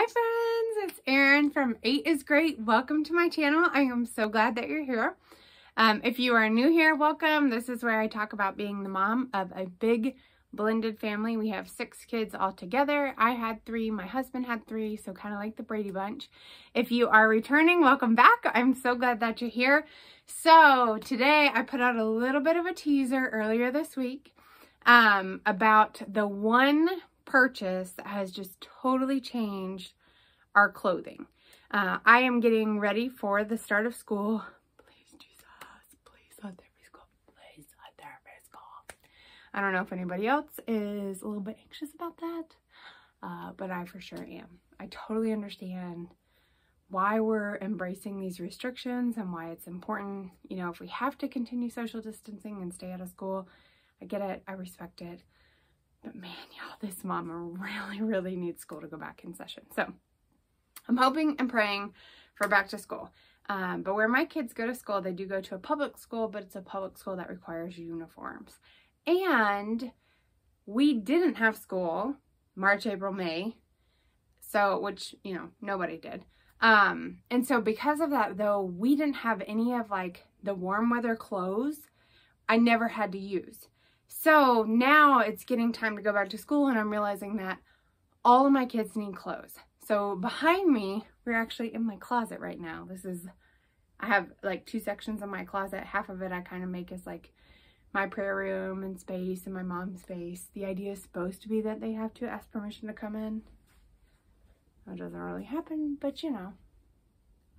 Hi friends, it's Erin from 8 is Great. Welcome to my channel. I am so glad that you're here. If you are new here, welcome. This is where I talk about being the mom of a big blended family. We have 6 kids all together. I had 3, my husband had 3, so kind of like the Brady Bunch. If you are returning, welcome back. I'm so glad that you're here. So today I put out a little bit of a teaser earlier this week about the one purchase that has just totally changed our clothing. I am getting ready for the start of school. Please, Jesus, please let there be school. Please let there be school. I don't know if anybody else is a little bit anxious about that, but I for sure am. I totally understand why we're embracing these restrictions and why it's important. You know, if we have to continue social distancing and stay out of school, I get it, I respect it. But man, y'all, this mama really needs school to go back in session. So I'm hoping and praying for back to school. But where my kids go to school, they do go to a public school, but it's a public school that requires uniforms. And we didn't have school March, April, May. So, which, you know, nobody did. And so because of that, though, we didn't have any of like the warm weather clothes I never had to use. So now it's getting time to go back to school, and I'm realizing that all of my kids need clothes. So behind me, we're actually in my closet right now. I have like 2 sections of my closet. Half of it I kind of make as like my prayer room and space and my mom's space. The idea is supposed to be that they have to ask permission to come in. That doesn't really happen, but you know,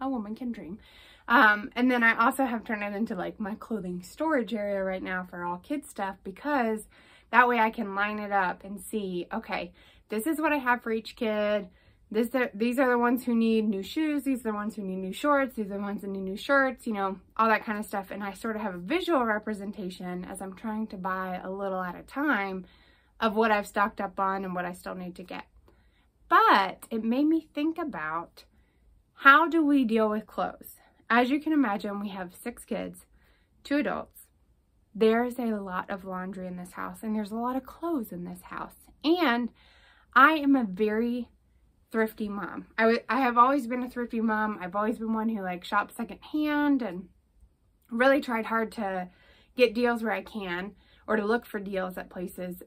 a woman can dream. And then I also have turned it into like my clothing storage area right now for all kids stuff, because that way I can line it up and see, okay, this is what I have for each kid. These are the ones who need new shoes. These are the ones who need new shorts. These are the ones that need new shirts, you know, all that kind of stuff. And I sort of have a visual representation as I'm trying to buy a little at a time of what I've stocked up on and what I still need to get. But it made me think about, how do we deal with clothes? As you can imagine, we have 6 kids, 2 adults. There's a lot of laundry in this house, and there's a lot of clothes in this house. And I am a very thrifty mom. I have always been a thrifty mom. I've always been one who like shops secondhand and really tried hard to get deals where I can, or to look for deals at places.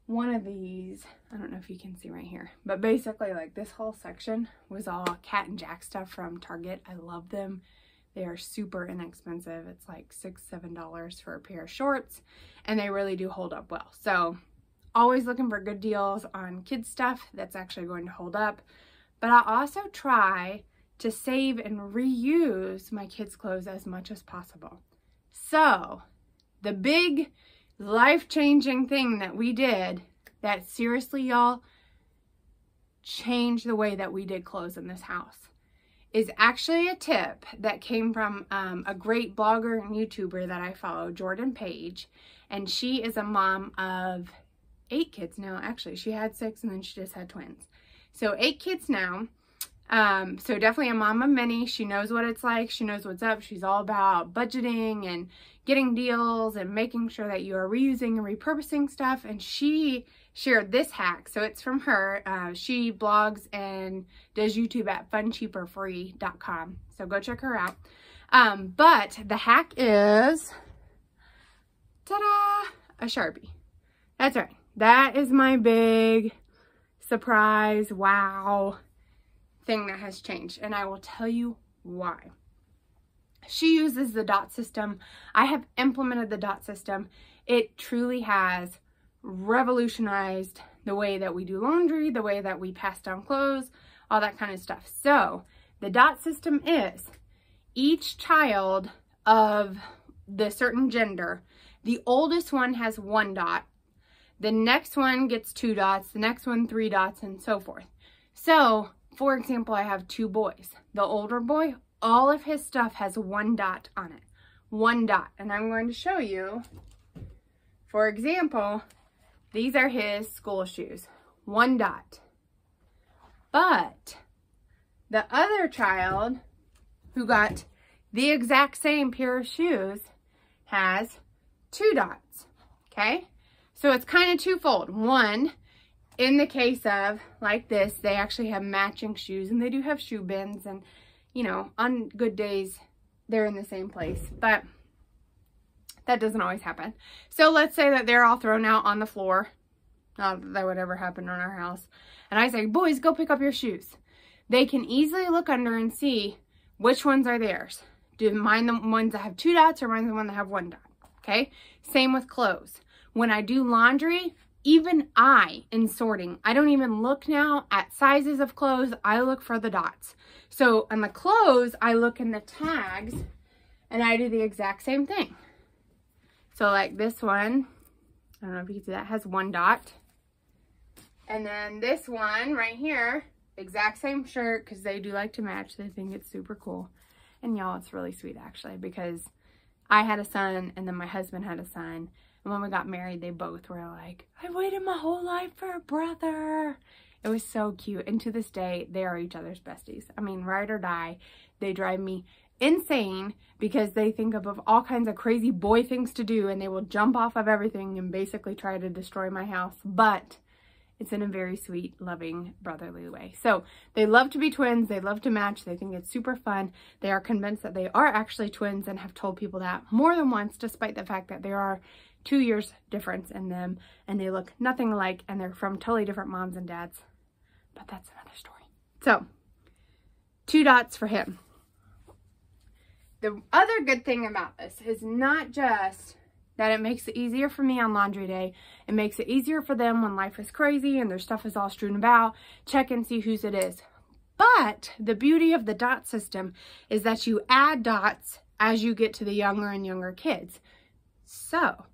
One of these, I don't know if you can see right here, but basically like this whole section was all Cat and Jack stuff from Target. I love them. They are super inexpensive. It's like $6-7 for a pair of shorts, and they really do hold up well. So always looking for good deals on kids stuff that's actually going to hold up. But I also try to save and reuse my kids' clothes as much as possible. So the big life-changing thing that we did that seriously, y'all, changed the way that we did clothes in this house is actually a tip that came from a great blogger and YouTuber that I follow, Jordan Page. And she is a mom of 8 kids now. Actually, she had 6 and then she just had twins. So 8 kids now. So definitely a mom of many. She knows what it's like. She knows what's up. She's all about budgeting and getting deals and making sure that you are reusing and repurposing stuff. And she shared this hack. So it's from her. She blogs and does YouTube at funcheaperfree.com. So go check her out. But the hack is, ta-da, a Sharpie. That's right. That is my big surprise, wow thing that has changed, and I will tell you why. She uses the dot system. I have implemented the dot system. It truly has revolutionized the way that we do laundry, the way that we pass down clothes, all that kind of stuff. So the dot system is each child of the certain gender, the oldest one has 1 dot, the next one gets 2 dots, the next one 3 dots, and so forth. So for example, I have 2 boys. The older boy, all of his stuff has 1 dot on it. 1 dot. And I'm going to show you, for example, these are his school shoes. 1 dot. But the other child who got the exact same pair of shoes has 2 dots. Okay? So it's kind of twofold. One, in the case of like this, they actually have matching shoes, and they do have shoe bins, and you know, on good days they're in the same place, but that doesn't always happen. So let's say that they're all thrown out on the floor. Not that that would ever happen in our house. And I say, boys, go pick up your shoes. They can easily look under and see which ones are theirs. Do mine the ones that have 2 dots or mine the one that have 1 dot? Okay. Same with clothes. When I do laundry, even in sorting, I don't even look now at sizes of clothes. I look for the dots. So on the clothes, I look in the tags and I do the exact same thing. So like this one, I don't know if you can see that, has 1 dot. And then this one right here, exact same shirt, because they do like to match. They think it's super cool. And y'all, it's really sweet actually, because I had a son and then my husband had a son. And when we got married, they both were like, I waited my whole life for a brother. It was so cute. And to this day, they are each other's besties. I mean, ride or die. They drive me insane because they think of all kinds of crazy boy things to do, and they will jump off of everything and basically try to destroy my house. But it's in a very sweet, loving, brotherly way. So they love to be twins. They love to match. They think it's super fun. They are convinced that they are actually twins and have told people that more than once, despite the fact that there are 2 years difference in them and they look nothing alike and they're from totally different moms and dads. But that's another story. So 2 dots for him. The other good thing about this is not just that it makes it easier for me on laundry day. It makes it easier for them when life is crazy and their stuff is all strewn about. Check and see whose it is. But the beauty of the dot system is that you add dots as you get to the younger and younger kids. So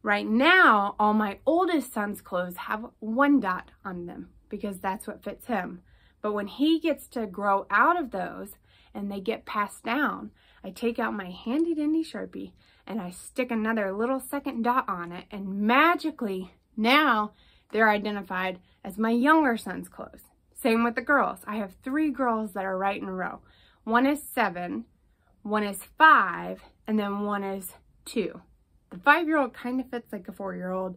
right now, all my oldest son's clothes have 1 dot on them because that's what fits him. But when he gets to grow out of those and they get passed down, I take out my handy dandy Sharpie and I stick another little second dot on it, and magically now they're identified as my younger son's clothes. Same with the girls. I have 3 girls that are right in a row. 1 is 7, 1 is 5, and then 1 is 2. The 5-year-old kind of fits like a 4-year-old.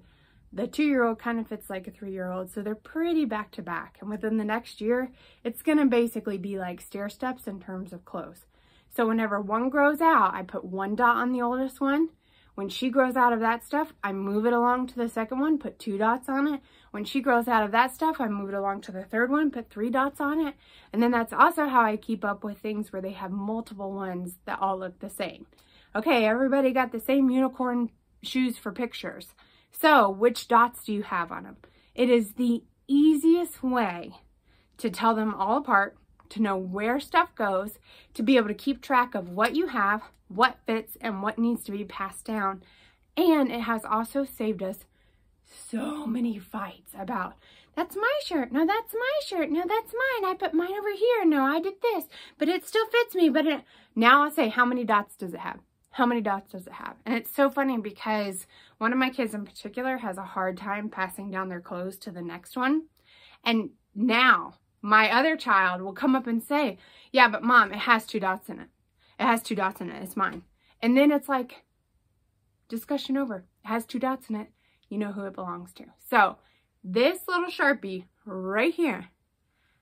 The 2-year-old kind of fits like a 3-year-old. So they're pretty back to back. And within the next year, it's going to basically be like stair steps in terms of clothes. So whenever one grows out, I put 1 dot on the oldest one. When she grows out of that stuff, I move it along to the second one, put 2 dots on it. When she grows out of that stuff, I move it along to the third one, put 3 dots on it. And then that's also how I keep up with things where they have multiple ones that all look the same. Okay, everybody got the same unicorn shoes for pictures. So which dots do you have on them? It is the easiest way to tell them all apart, to know where stuff goes, to be able to keep track of what you have, what fits, and what needs to be passed down. And it has also saved us so many fights about, that's my shirt, no, that's my shirt, no, that's mine, I put mine over here, no, I did this, but it still fits me, but now I'll say, how many dots does it have? How many dots does it have? And it's so funny because one of my kids in particular has a hard time passing down their clothes to the next one. And now my other child will come up and say, yeah, but Mom, it has 2 dots in it. It has 2 dots in it. It's mine. And then it's like, discussion over. It has 2 dots in it. You know who it belongs to. So this little Sharpie right here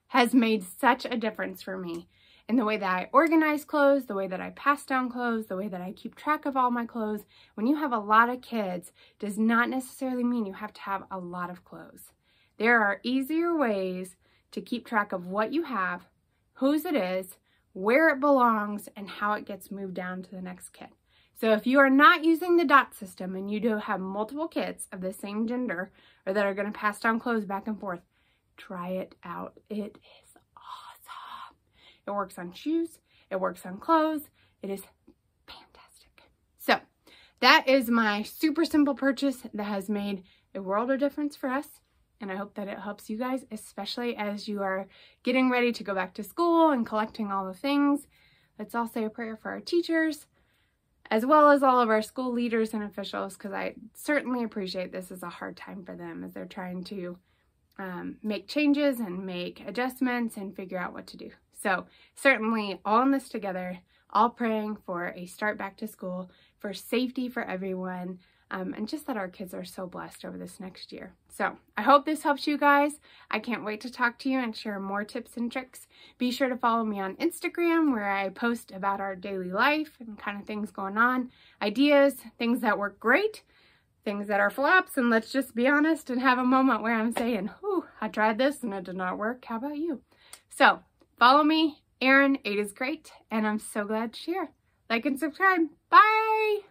has made such a difference for me in the way that I organize clothes, the way that I pass down clothes, the way that I keep track of all my clothes. When you have a lot of kids, does not necessarily mean you have to have a lot of clothes. There are easier ways to keep track of what you have, whose it is, where it belongs, and how it gets moved down to the next kid. So if you are not using the dot system and you do have multiple kids of the same gender or that are going to pass down clothes back and forth, try it out. It is awesome. It works on shoes. It works on clothes. It is fantastic. So that is my super simple purchase that has made a world of difference for us. And I hope that it helps you guys, especially as you are getting ready to go back to school and collecting all the things. Let's all say a prayer for our teachers, as well as all of our school leaders and officials, because I certainly appreciate this is a hard time for them as they're trying to make changes and make adjustments and figure out what to do. So certainly all in this together, all praying for a start back to school, for safety for everyone, and just that our kids are so blessed over this next year. So I hope this helps you guys. I can't wait to talk to you and share more tips and tricks. Be sure to follow me on Instagram, where I post about our daily life and kind of things going on, ideas, things that work great, things that are flops, and let's just be honest and have a moment where I'm saying, "Ooh, I tried this and it did not work. How about you?" So follow me, Erin, 8 is great, and I'm so glad to share. Like and subscribe. Bye!